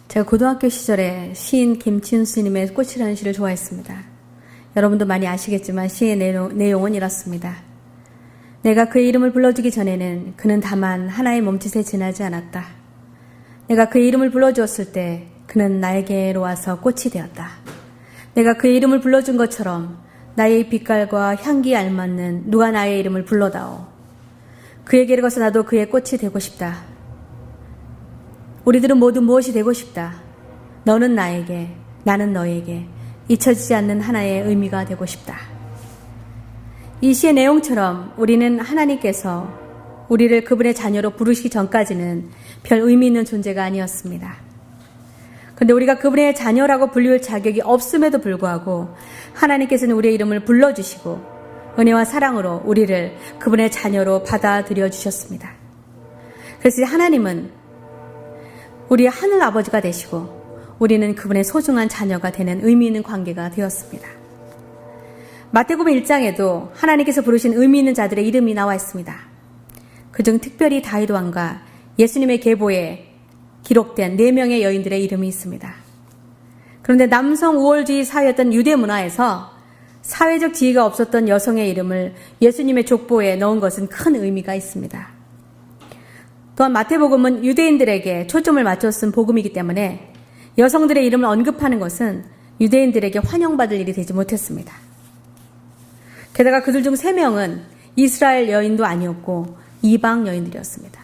제가 고등학교 시절에 시인 김치훈 스님의 꽃이라는 시를 좋아했습니다. 여러분도 많이 아시겠지만 시의 내용은 이렇습니다. 내가 그의 이름을 불러주기 전에는 그는 다만 하나의 몸짓에 지나지 않았다. 내가 그의 이름을 불러주었을 때 그는 나에게로 와서 꽃이 되었다. 내가 그의 이름을 불러준 것처럼 나의 빛깔과 향기에 알맞는 누가 나의 이름을 불러다오. 그에게로 가서 나도 그의 꽃이 되고 싶다. 우리들은 모두 무엇이 되고 싶다. 너는 나에게, 나는 너에게 잊혀지지 않는 하나의 의미가 되고 싶다. 이 시의 내용처럼 우리는 하나님께서 우리를 그분의 자녀로 부르시기 전까지는 별 의미 있는 존재가 아니었습니다. 그런데 우리가 그분의 자녀라고 불릴 자격이 없음에도 불구하고 하나님께서는 우리의 이름을 불러주시고 은혜와 사랑으로 우리를 그분의 자녀로 받아들여 주셨습니다. 그래서 하나님은 우리의 하늘 아버지가 되시고 우리는 그분의 소중한 자녀가 되는 의미 있는 관계가 되었습니다. 마태복음 1장에도 하나님께서 부르신 의미 있는 자들의 이름이 나와 있습니다. 그중 특별히 다윗 왕과 예수님의 계보에 기록된 4명의 여인들의 이름이 있습니다. 그런데 남성 우월주의 사회였던 유대 문화에서 사회적 지위가 없었던 여성의 이름을 예수님의 족보에 넣은 것은 큰 의미가 있습니다. 또한 마태복음은 유대인들에게 초점을 맞춰 쓴 복음이기 때문에 여성들의 이름을 언급하는 것은 유대인들에게 환영받을 일이 되지 못했습니다. 게다가 그들 중 3명은 이스라엘 여인도 아니었고 이방 여인들이었습니다.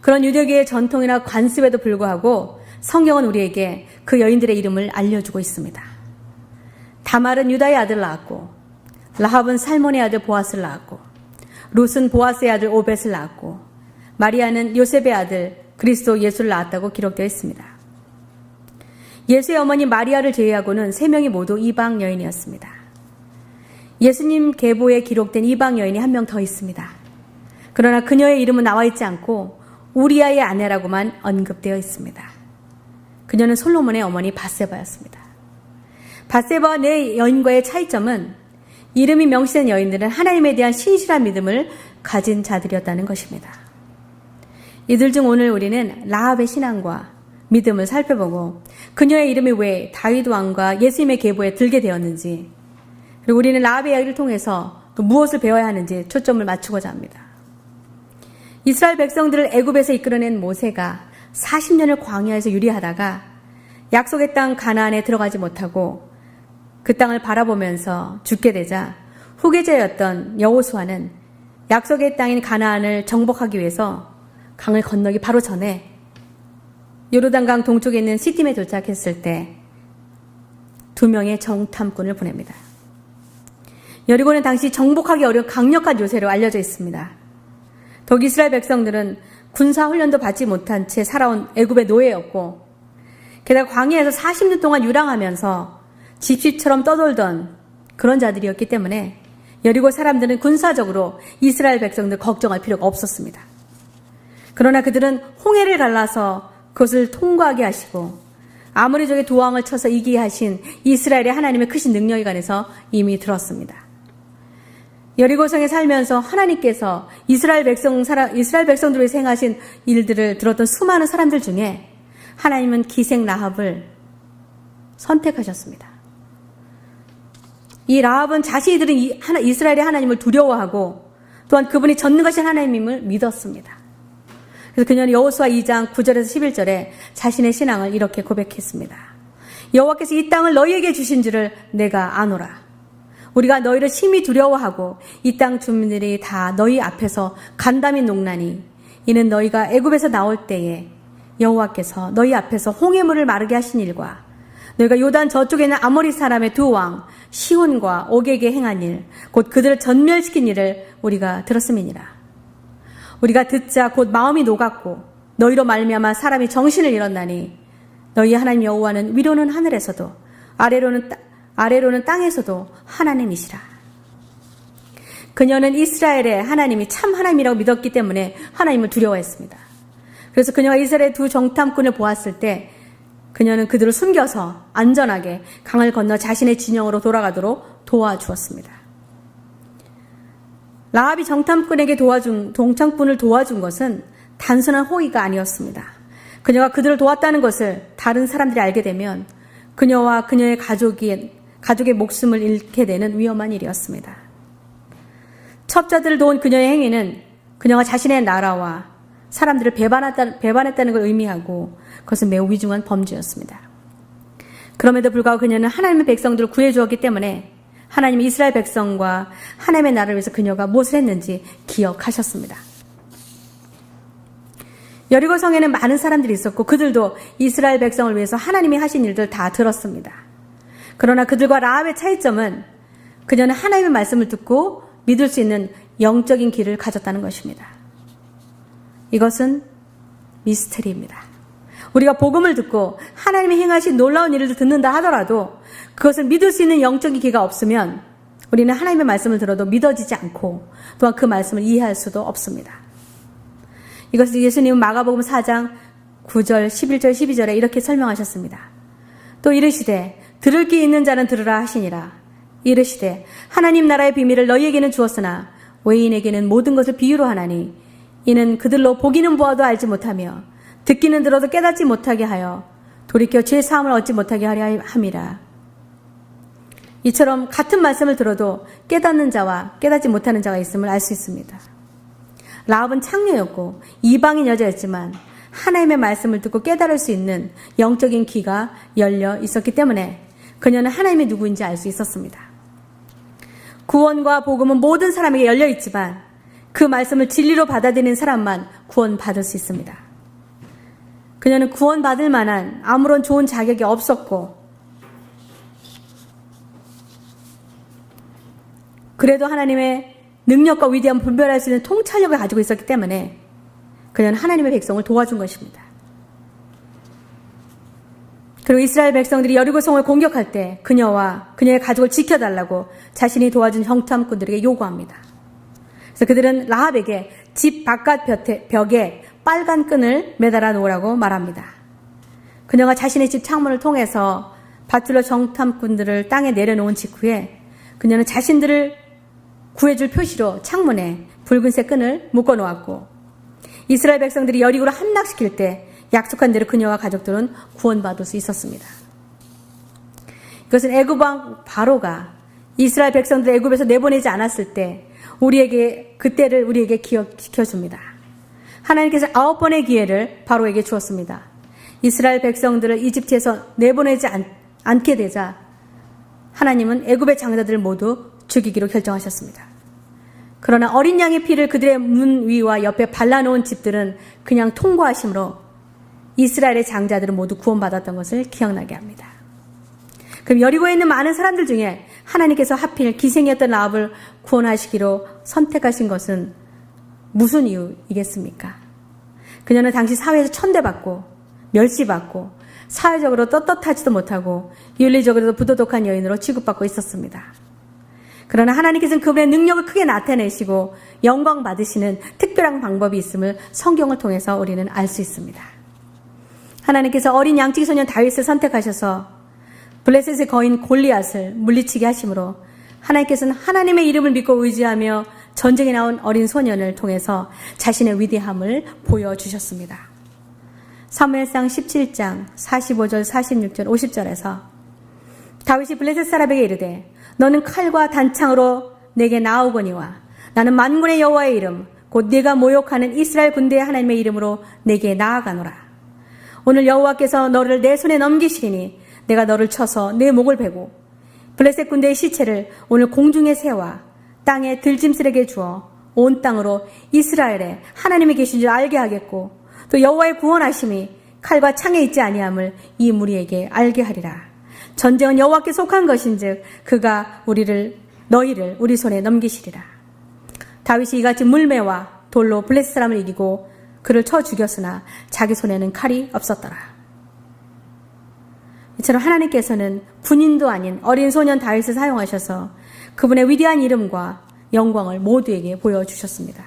그런 유대교의 전통이나 관습에도 불구하고 성경은 우리에게 그 여인들의 이름을 알려주고 있습니다. 다말은 유다의 아들을 낳았고 라합은 살몬의 아들 보아스를 낳았고 룻은 보아스의 아들 오벳을 낳았고 마리아는 요셉의 아들 그리스도 예수를 낳았다고 기록되어 있습니다. 예수의 어머니 마리아를 제외하고는 3명이 모두 이방 여인이었습니다. 예수님 계보에 기록된 이방 여인이 1명 더 있습니다. 그러나 그녀의 이름은 나와 있지 않고 우리아의 아내라고만 언급되어 있습니다. 그녀는 솔로몬의 어머니 밧세바였습니다. 밧세바와 4 여인과의 차이점은 이름이 명시된 여인들은 하나님에 대한 신실한 믿음을 가진 자들이었다는 것입니다. 이들 중 오늘 우리는 라합의 신앙과 믿음을 살펴보고 그녀의 이름이 왜 다윗 왕과 예수님의 계보에 들게 되었는지, 그리고 우리는 라합의 이야기를 통해서 또 무엇을 배워야 하는지 초점을 맞추고자 합니다. 이스라엘 백성들을 애굽에서 이끌어낸 모세가 40년을 광야에서 유리하다가 약속의 땅 가나안에 들어가지 못하고 그 땅을 바라보면서 죽게 되자 후계자였던 여호수아는 약속의 땅인 가나안을 정복하기 위해서 강을 건너기 바로 전에 요르단강 동쪽에 있는 시딤에 도착했을 때 2명의 정탐꾼을 보냅니다. 여리고는 당시 정복하기 어려운 강력한 요새로 알려져 있습니다. 더욱 이스라엘 백성들은 군사훈련도 받지 못한 채 살아온 애굽의 노예였고 게다가 광야에서 40년 동안 유랑하면서 집시처럼 떠돌던 그런 자들이었기 때문에 여리고 사람들은 군사적으로 이스라엘 백성들 걱정할 필요가 없었습니다. 그러나 그들은 홍해를 갈라서 그것을 통과하게 하시고 아모리 족의 도왕을 쳐서 이기게 하신 이스라엘의 하나님의 크신 능력에 관해서 이미 들었습니다. 여리고성에 살면서 하나님께서 이스라엘 백성들을 위해서 행하신 일들을 들었던 수많은 사람들 중에 하나님은 기생 라합을 선택하셨습니다. 이 라합은 자신이 들은 이스라엘의 하나님을 두려워하고 또한 그분이 전능하신 하나님임을 믿었습니다. 그래서 그녀는 여호수아 2장 9절에서 11절에 자신의 신앙을 이렇게 고백했습니다. 여호와께서 이 땅을 너희에게 주신 줄을 내가 아노라. 우리가 너희를 심히 두려워하고 이 땅 주민들이 다 너희 앞에서 간담이 녹나니 이는 너희가 애굽에서 나올 때에 여호와께서 너희 앞에서 홍해물을 마르게 하신 일과 너희가 요단 저쪽에 있는 아모리 사람의 2왕 시혼과 옥에게 행한 일 곧 그들을 전멸시킨 일을 우리가 들었음이니라. 우리가 듣자 곧 마음이 녹았고 너희로 말미암아 사람이 정신을 잃었나니 너희 하나님 여호와는 위로는 하늘에서도 아래로는 땅에서도 하나님이시라. 그녀는 이스라엘의 하나님이 참 하나님이라고 믿었기 때문에 하나님을 두려워했습니다. 그래서 그녀가 이스라엘의 2 정탐꾼을 보았을 때 그녀는 그들을 숨겨서 안전하게 강을 건너 자신의 진영으로 돌아가도록 도와주었습니다. 라합이 정탐꾼을 도와준 것은 단순한 호의가 아니었습니다. 그녀가 그들을 도왔다는 것을 다른 사람들이 알게 되면 그녀와 그녀의 가족의 목숨을 잃게 되는 위험한 일이었습니다. 첩자들을 도운 그녀의 행위는 그녀가 자신의 나라와 사람들을 배반했다는 걸 의미하고 그것은 매우 위중한 범죄였습니다. 그럼에도 불구하고 그녀는 하나님의 백성들을 구해주었기 때문에 하나님이 이스라엘 백성과 하나님의 나라를 위해서 그녀가 무엇을 했는지 기억하셨습니다. 여리고 성에는 많은 사람들이 있었고 그들도 이스라엘 백성을 위해서 하나님이 하신 일들 다 들었습니다. 그러나 그들과 라합의 차이점은 그녀는 하나님의 말씀을 듣고 믿을 수 있는 영적인 길을 가졌다는 것입니다. 이것은 미스터리입니다. 우리가 복음을 듣고 하나님이 행하신 놀라운 일을 듣는다 하더라도 그것을 믿을 수 있는 영적인 기가 없으면 우리는 하나님의 말씀을 들어도 믿어지지 않고 또한 그 말씀을 이해할 수도 없습니다. 이것을 예수님은 마가복음 4장 9절, 11절, 12절에 이렇게 설명하셨습니다. 또 이르시되 들을 귀 있는 자는 들으라 하시니라. 이르시되 하나님 나라의 비밀을 너희에게는 주었으나 외인에게는 모든 것을 비유로 하나니 이는 그들로 보기는 보아도 알지 못하며 듣기는 들어도 깨닫지 못하게 하여 돌이켜 죄 사함을 얻지 못하게 하려 함이라. 이처럼 같은 말씀을 들어도 깨닫는 자와 깨닫지 못하는 자가 있음을 알 수 있습니다. 라합은 창녀였고 이방인 여자였지만 하나님의 말씀을 듣고 깨달을 수 있는 영적인 귀가 열려 있었기 때문에 그녀는 하나님이 누구인지 알 수 있었습니다. 구원과 복음은 모든 사람에게 열려 있지만 그 말씀을 진리로 받아들이는 사람만 구원받을 수 있습니다. 그녀는 구원받을 만한 아무런 좋은 자격이 없었고 그래도 하나님의 능력과 위대함을 분별할 수 있는 통찰력을 가지고 있었기 때문에 그녀는 하나님의 백성을 도와준 것입니다. 그리고 이스라엘 백성들이 여리고성을 공격할 때 그녀와 그녀의 가족을 지켜달라고 자신이 도와준 형탐꾼들에게 요구합니다. 그래서 그들은 라합에게 집 바깥 벽에 빨간 끈을 매달아 놓으라고 말합니다. 그녀가 자신의 집 창문을 통해서 밧줄로 정탐꾼들을 땅에 내려놓은 직후에 그녀는 자신들을 구해줄 표시로 창문에 붉은색 끈을 묶어 놓았고 이스라엘 백성들이 여리고를 함락시킬 때 약속한 대로 그녀와 가족들은 구원받을 수 있었습니다. 이것은 애굽왕 바로가 이스라엘 백성들을 애굽에서 내보내지 않았을 때 그때를 우리에게 기억시켜 줍니다. 하나님께서 9번의 기회를 바로에게 주었습니다. 이스라엘 백성들을 이집트에서 내보내지 않게 되자 하나님은 애굽의 장자들을 모두 죽이기로 결정하셨습니다. 그러나 어린 양의 피를 그들의 문 위와 옆에 발라놓은 집들은 그냥 통과하심으로 이스라엘의 장자들은 모두 구원받았던 것을 기억나게 합니다. 그럼 여리고에 있는 많은 사람들 중에 하나님께서 하필 기생이었던 라합을 구원하시기로 선택하신 것은 무슨 이유이겠습니까? 그녀는 당시 사회에서 천대받고 멸시받고 사회적으로 떳떳하지도 못하고 윤리적으로도 부도덕한 여인으로 취급받고 있었습니다. 그러나 하나님께서는 그분의 능력을 크게 나타내시고 영광 받으시는 특별한 방법이 있음을 성경을 통해서 우리는 알 수 있습니다. 하나님께서 어린 양치기 소년 다윗을 선택하셔서 블레셋의 거인 골리앗을 물리치게 하심으로 하나님께서는 하나님의 이름을 믿고 의지하며 전쟁에 나온 어린 소년을 통해서 자신의 위대함을 보여주셨습니다. 사무엘상 17장 45절, 46절, 50절에서 다윗이 블레셋 사람에게 이르되 너는 칼과 단창으로 내게 나오거니와 나는 만군의 여호와의 이름 곧 네가 모욕하는 이스라엘 군대의 하나님의 이름으로 내게 나아가노라. 오늘 여호와께서 너를 내 손에 넘기시리니 내가 너를 쳐서 내 목을 베고 블레셋 군대의 시체를 오늘 공중의 새와 땅에 들짐승에게 주어 온 땅으로 이스라엘에 하나님이 계신 줄 알게 하겠고 또 여호와의 구원하심이 칼과 창에 있지 아니함을 이 무리에게 알게 하리라. 전쟁은 여호와께 속한 것인즉 그가 너희를 우리 손에 넘기시리라. 다윗이 이같이 물매와 돌로 블레셋 사람을 이기고 그를 쳐 죽였으나 자기 손에는 칼이 없었더라. 이처럼 하나님께서는 군인도 아닌 어린 소년 다윗을 사용하셔서 그분의 위대한 이름과 영광을 모두에게 보여주셨습니다.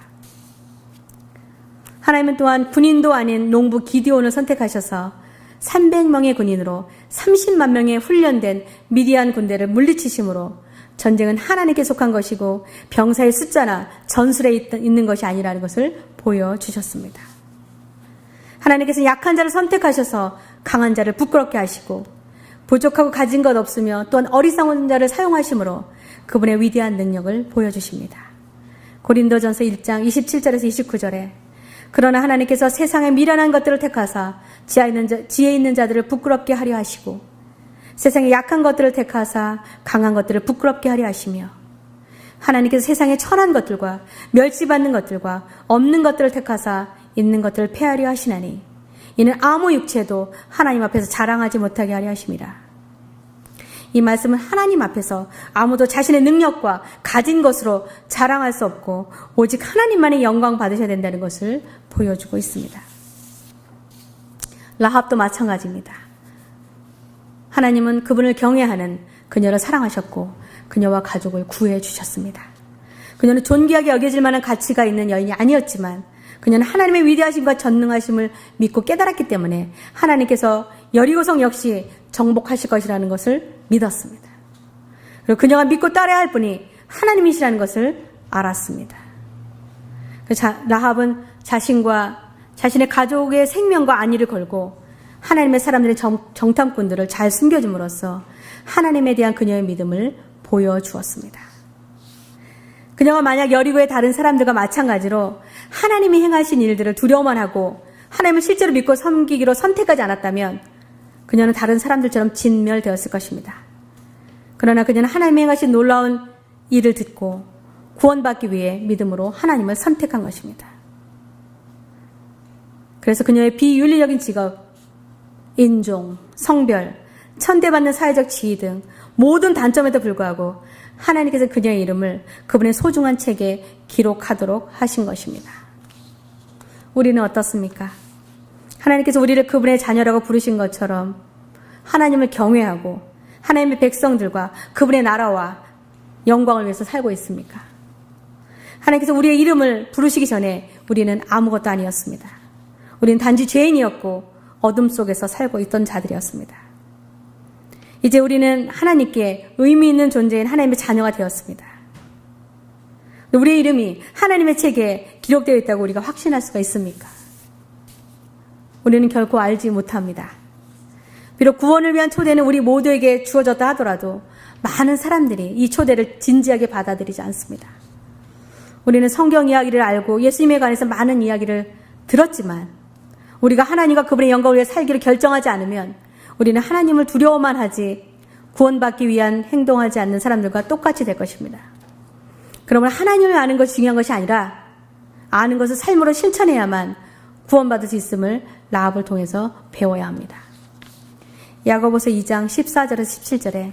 하나님은 또한 군인도 아닌 농부 기드온을 선택하셔서 300명의 군인으로 30만 명의 훈련된 미디안 군대를 물리치심으로 전쟁은 하나님께 속한 것이고 병사의 숫자나 전술에 있는 것이 아니라는 것을 보여주셨습니다. 하나님께서 약한 자를 선택하셔서 강한 자를 부끄럽게 하시고 부족하고 가진 것 없으며 또한 어리석은 자를 사용하심으로 그분의 위대한 능력을 보여주십니다. 고린도전서 1장 27절에서 29절에 그러나 하나님께서 세상의 미련한 것들을 택하사 지혜 있는 자들을 부끄럽게 하려 하시고 세상의 약한 것들을 택하사 강한 것들을 부끄럽게 하려 하시며 하나님께서 세상의 천한 것들과 멸시받는 것들과 없는 것들을 택하사 있는 것들을 폐하려 하시나니 이는 아무 육체도 하나님 앞에서 자랑하지 못하게 하려 하심이라. 이 말씀은 하나님 앞에서 아무도 자신의 능력과 가진 것으로 자랑할 수 없고 오직 하나님만의 영광 받으셔야 된다는 것을 보여주고 있습니다. 라합도 마찬가지입니다. 하나님은 그분을 경외하는 그녀를 사랑하셨고 그녀와 가족을 구해 주셨습니다. 그녀는 존귀하게 여겨질 만한 가치가 있는 여인이 아니었지만 그녀는 하나님의 위대하심과 전능하심을 믿고 깨달았기 때문에 하나님께서 여리고성 역시 정복하실 것이라는 것을 믿었습니다. 그리고 그녀가 믿고 따라야 할 분이 하나님이시라는 것을 알았습니다. 라합은 자신과 자신의 가족의 생명과 안위를 걸고 하나님의 사람들의 정탐꾼들을 잘 숨겨줌으로써 하나님에 대한 그녀의 믿음을 보여주었습니다. 그녀가 만약 여리고의 다른 사람들과 마찬가지로 하나님이 행하신 일들을 두려워만 하고 하나님을 실제로 믿고 섬기기로 선택하지 않았다면 그녀는 다른 사람들처럼 진멸되었을 것입니다. 그러나 그녀는 하나님이 행하신 놀라운 일을 듣고 구원받기 위해 믿음으로 하나님을 선택한 것입니다. 그래서 그녀의 비윤리적인 직업, 인종, 성별, 천대받는 사회적 지위 등 모든 단점에도 불구하고 하나님께서 그녀의 이름을 그분의 소중한 책에 기록하도록 하신 것입니다. 우리는 어떻습니까? 하나님께서 우리를 그분의 자녀라고 부르신 것처럼 하나님을 경외하고 하나님의 백성들과 그분의 나라와 영광을 위해서 살고 있습니까? 하나님께서 우리의 이름을 부르시기 전에 우리는 아무것도 아니었습니다. 우리는 단지 죄인이었고 어둠 속에서 살고 있던 자들이었습니다. 이제 우리는 하나님께 의미 있는 존재인 하나님의 자녀가 되었습니다. 우리의 이름이 하나님의 책에 기록되어 있다고 우리가 확신할 수가 있습니까? 우리는 결코 알지 못합니다. 비록 구원을 위한 초대는 우리 모두에게 주어졌다 하더라도 많은 사람들이 이 초대를 진지하게 받아들이지 않습니다. 우리는 성경 이야기를 알고 예수님에 관해서 많은 이야기를 들었지만 우리가 하나님과 그분의 영광을 위해 살기를 결정하지 않으면 우리는 하나님을 두려워만 하지 구원받기 위한 행동하지 않는 사람들과 똑같이 될 것입니다. 그러면 하나님을 아는 것이 중요한 것이 아니라 아는 것을 삶으로 실천해야만 구원받을 수 있음을 라합을 통해서 배워야 합니다. 야고보서 2장 14절에서 17절에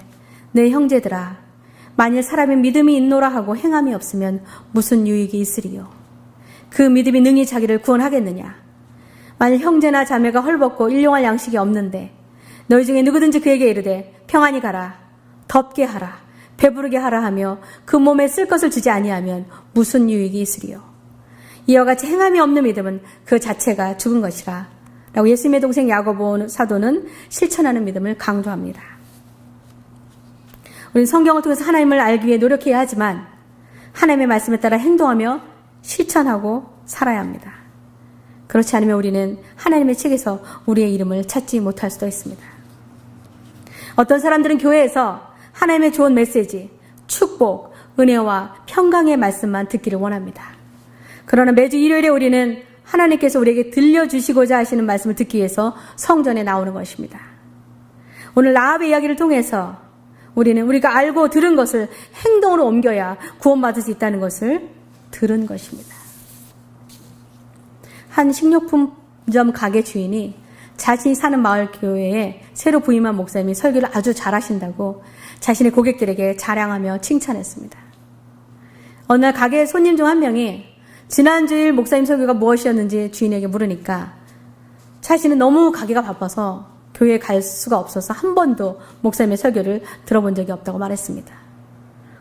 내 형제들아 만일 사람의 믿음이 있노라 하고 행함이 없으면 무슨 유익이 있으리요. 그 믿음이 능히 자기를 구원하겠느냐. 만일 형제나 자매가 헐벗고 일용할 양식이 없는데 너희 중에 누구든지 그에게 이르되 평안히 가라, 덥게 하라, 배부르게 하라 하며 그 몸에 쓸 것을 주지 아니하면 무슨 유익이 있으리요. 이와 같이 행함이 없는 믿음은 그 자체가 죽은 것이라 라고 예수님의 동생 야고보 사도는 실천하는 믿음을 강조합니다. 우리는 성경을 통해서 하나님을 알기 위해 노력해야 하지만 하나님의 말씀에 따라 행동하며 실천하고 살아야 합니다. 그렇지 않으면 우리는 하나님의 책에서 우리의 이름을 찾지 못할 수도 있습니다. 어떤 사람들은 교회에서 하나님의 좋은 메시지, 축복, 은혜와 평강의 말씀만 듣기를 원합니다. 그러나 매주 일요일에 우리는 하나님께서 우리에게 들려주시고자 하시는 말씀을 듣기 위해서 성전에 나오는 것입니다. 오늘 라합의 이야기를 통해서 우리는 우리가 알고 들은 것을 행동으로 옮겨야 구원받을 수 있다는 것을 들은 것입니다. 한 식료품점 가게 주인이 자신이 사는 마을 교회에 새로 부임한 목사님이 설교를 아주 잘하신다고 자신의 고객들에게 자랑하며 칭찬했습니다. 어느 날 가게 손님 중 한 명이 지난주일 목사님 설교가 무엇이었는지 주인에게 물으니까 자신은 너무 가게가 바빠서 교회에 갈 수가 없어서 한 번도 목사님의 설교를 들어본 적이 없다고 말했습니다.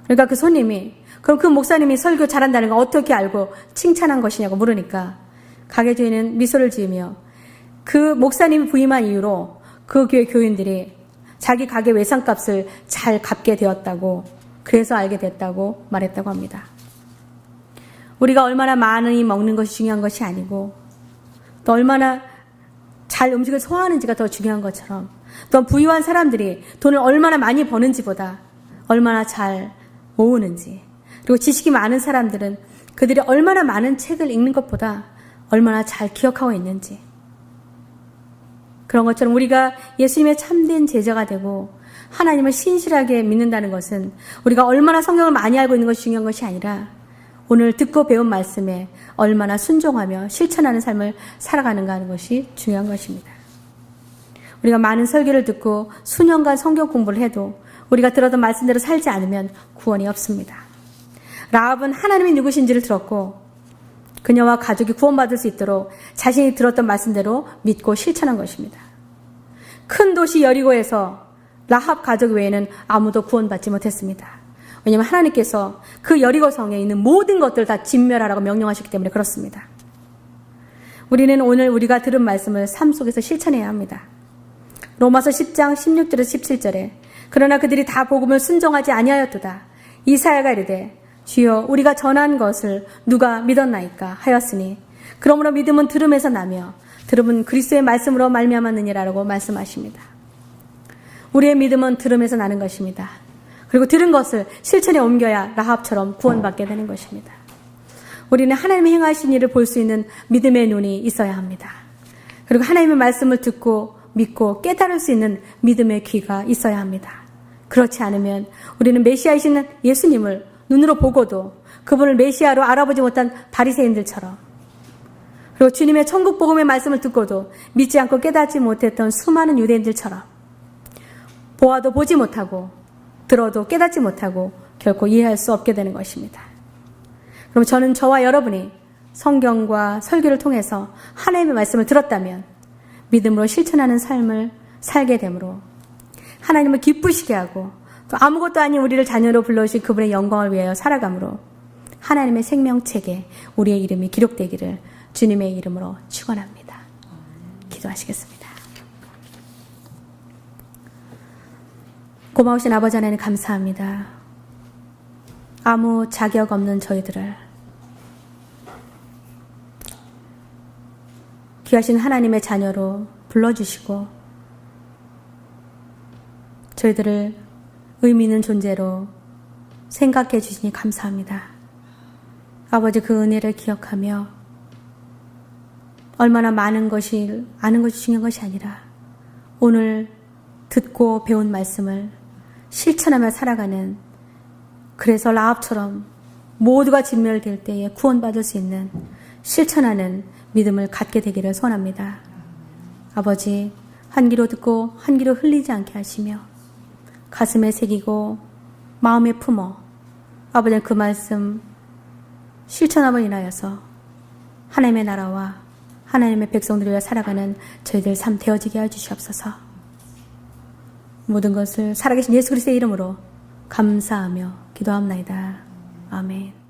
그러니까 그 손님이 그럼 그 목사님이 설교 잘한다는 걸 어떻게 알고 칭찬한 것이냐고 물으니까 가게 주인은 미소를 지으며 그 목사님이 부임한 이후로 그 교회 교인들이 자기 가게 외상값을 잘 갚게 되었다고 그래서 알게 됐다고 말했다고 합니다. 우리가 얼마나 많이 먹는 것이 중요한 것이 아니고 또 얼마나 잘 음식을 소화하는지가 더 중요한 것처럼, 또 부유한 사람들이 돈을 얼마나 많이 버는지보다 얼마나 잘 모으는지, 그리고 지식이 많은 사람들은 그들이 얼마나 많은 책을 읽는 것보다 얼마나 잘 기억하고 있는지, 그런 것처럼 우리가 예수님의 참된 제자가 되고 하나님을 신실하게 믿는다는 것은 우리가 얼마나 성경을 많이 알고 있는 것이 중요한 것이 아니라 오늘 듣고 배운 말씀에 얼마나 순종하며 실천하는 삶을 살아가는가 하는 것이 중요한 것입니다. 우리가 많은 설교를 듣고 수년간 성경 공부를 해도 우리가 들었던 말씀대로 살지 않으면 구원이 없습니다. 라합은 하나님이 누구신지를 들었고 그녀와 가족이 구원받을 수 있도록 자신이 들었던 말씀대로 믿고 실천한 것입니다. 큰 도시 여리고에서 라합 가족 외에는 아무도 구원받지 못했습니다. 왜냐하면 하나님께서 그 여리고성에 있는 모든 것들을 다 진멸하라고 명령하셨기 때문에 그렇습니다. 우리는 오늘 우리가 들은 말씀을 삶 속에서 실천해야 합니다. 로마서 10장 16절에서 17절에 그러나 그들이 다 복음을 순종하지 아니하였도다. 이사야가 이르되 주여 우리가 전한 것을 누가 믿었나이까 하였으니 그러므로 믿음은 들음에서 나며 들음은 그리스도의 말씀으로 말미암았느니라라고 말씀하십니다. 우리의 믿음은 들음에서 나는 것입니다. 그리고 들은 것을 실천에 옮겨야 라합처럼 구원받게 되는 것입니다. 우리는 하나님의 행하신 일을 볼 수 있는 믿음의 눈이 있어야 합니다. 그리고 하나님의 말씀을 듣고 믿고 깨달을 수 있는 믿음의 귀가 있어야 합니다. 그렇지 않으면 우리는 메시아이신 예수님을 눈으로 보고도 그분을 메시아로 알아보지 못한 바리새인들처럼, 그리고 주님의 천국 복음의 말씀을 듣고도 믿지 않고 깨닫지 못했던 수많은 유대인들처럼 보아도 보지 못하고 들어도 깨닫지 못하고 결코 이해할 수 없게 되는 것입니다. 그럼 저는 저와 여러분이 성경과 설교를 통해서 하나님의 말씀을 들었다면 믿음으로 실천하는 삶을 살게 되므로 하나님을 기쁘시게 하고 또 아무것도 아닌 우리를 자녀로 불러주신 그분의 영광을 위하여 살아가므로 하나님의 생명책에 우리의 이름이 기록되기를 주님의 이름으로 축원합니다. 기도하시겠습니다. 고마우신 아버지 하나님 감사합니다. 아무 자격 없는 저희들을 귀하신 하나님의 자녀로 불러주시고 저희들을 의미 있는 존재로 생각해 주시니 감사합니다. 아버지 그 은혜를 기억하며 얼마나 많은 것이 아는 것이 중요한 것이 아니라 오늘 듣고 배운 말씀을 실천하며 살아가는, 그래서 라합처럼 모두가 진멸될 때에 구원받을 수 있는 실천하는 믿음을 갖게 되기를 소원합니다. 아버지 한 귀로 듣고 한 귀로 흘리지 않게 하시며 가슴에 새기고 마음에 품어 아버지 그 말씀 실천함을 인하여서 하나님의 나라와 하나님의 백성들을 위해 살아가는 저희들 삶 되어지게 해주시옵소서. 모든 것을 살아계신 예수 그리스도의 이름으로 감사하며 기도합나이다. 아멘.